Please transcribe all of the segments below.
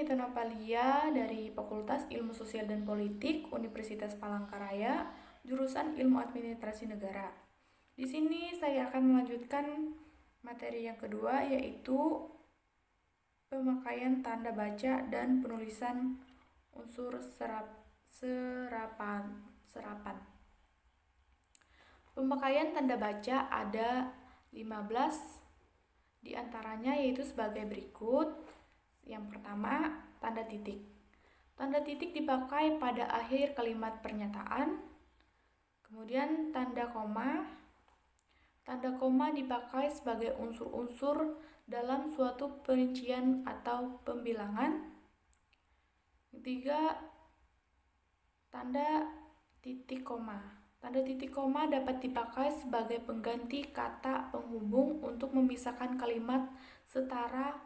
Nita Novalia dari Fakultas Ilmu Sosial dan Politik Universitas Palangkaraya, jurusan Ilmu Administrasi Negara. Di sini saya akan melanjutkan materi yang kedua, yaitu pemakaian tanda baca dan penulisan unsur serapan. Pemakaian tanda baca ada 15 di antaranya, yaitu sebagai berikut. Yang pertama, tanda titik. Tanda titik dipakai pada akhir kalimat pernyataan. Kemudian tanda koma. Tanda koma dipakai sebagai unsur-unsur dalam suatu perincian atau pembilangan. Ketiga, tanda titik koma. Tanda titik koma dapat dipakai sebagai pengganti kata penghubung untuk memisahkan kalimat setara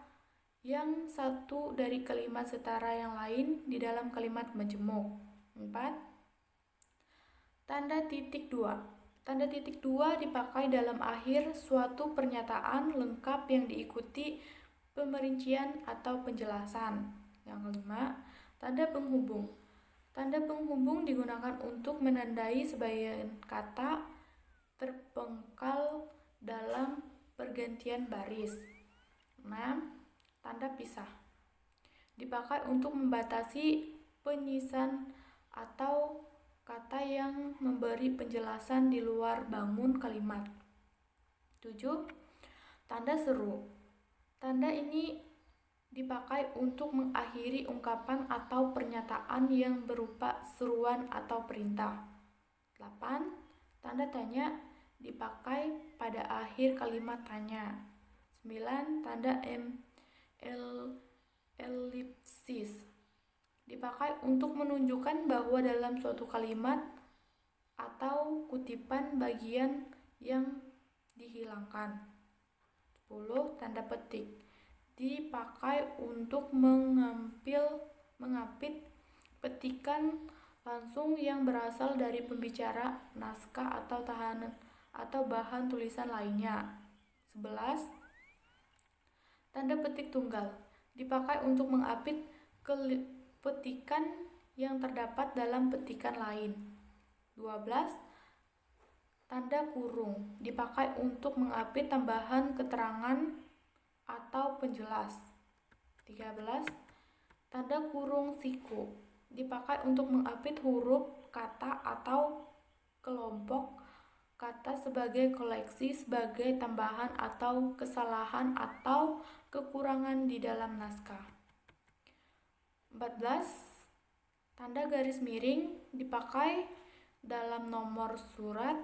yang satu dari kalimat setara yang lain di dalam kalimat majemuk. 4. Tanda titik dua. Tanda titik dua dipakai dalam akhir suatu pernyataan lengkap yang diikuti pemerincian atau penjelasan. Yang kelima, tanda penghubung. Tanda penghubung digunakan untuk menandai sebagian kata terpengkal dalam pergantian baris. 6. Tanda pisah. Dipakai untuk membatasi penyisan atau kata yang memberi penjelasan di luar bangun kalimat. 7. Tanda seru. Tanda ini dipakai untuk mengakhiri ungkapan atau pernyataan yang berupa seruan atau perintah. 8. Tanda tanya dipakai pada akhir kalimat tanya. 9. Tanda elipsis dipakai untuk menunjukkan bahwa dalam suatu kalimat atau kutipan bagian yang dihilangkan. 10. Tanda petik dipakai untuk mengapit petikan langsung yang berasal dari pembicara, naskah atau bahan tulisan lainnya. 11. Tanda petik tunggal dipakai untuk mengapit petikan yang terdapat dalam petikan lain. 12. Tanda kurung dipakai untuk mengapit tambahan keterangan atau penjelas. 13. Tanda kurung siku dipakai untuk mengapit huruf kata atau kelompok kata sebagai koleksi sebagai tambahan atau kesalahan atau kekurangan di dalam naskah. 14. Tanda garis miring dipakai dalam nomor surat,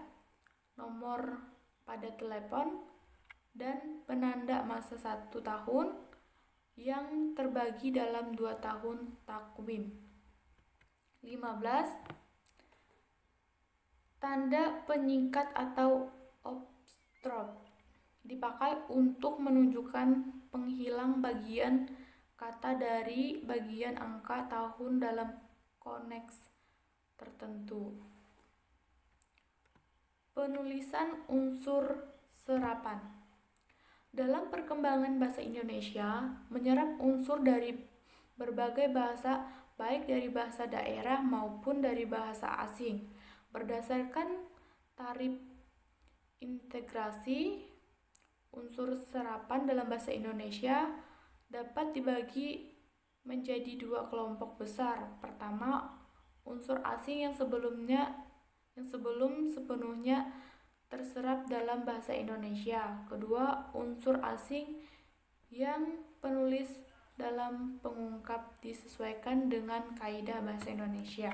nomor pada telepon, dan penanda masa 1 tahun yang terbagi dalam 2 tahun takwim. 15. Tanda penyingkat atau apostrophe dipakai untuk menunjukkan penghilang bagian kata dari bagian angka tahun dalam konteks tertentu. Penulisan unsur serapan. Dalam perkembangan bahasa Indonesia, menyerap unsur dari berbagai bahasa, baik dari bahasa daerah maupun dari bahasa asing. Berdasarkan tarif integrasi, unsur serapan dalam bahasa Indonesia dapat dibagi menjadi 2 kelompok besar. Pertama, unsur asing yang sebelum sepenuhnya terserap dalam bahasa Indonesia. Kedua, unsur asing yang penulis dalam pengungkap disesuaikan dengan kaidah bahasa Indonesia.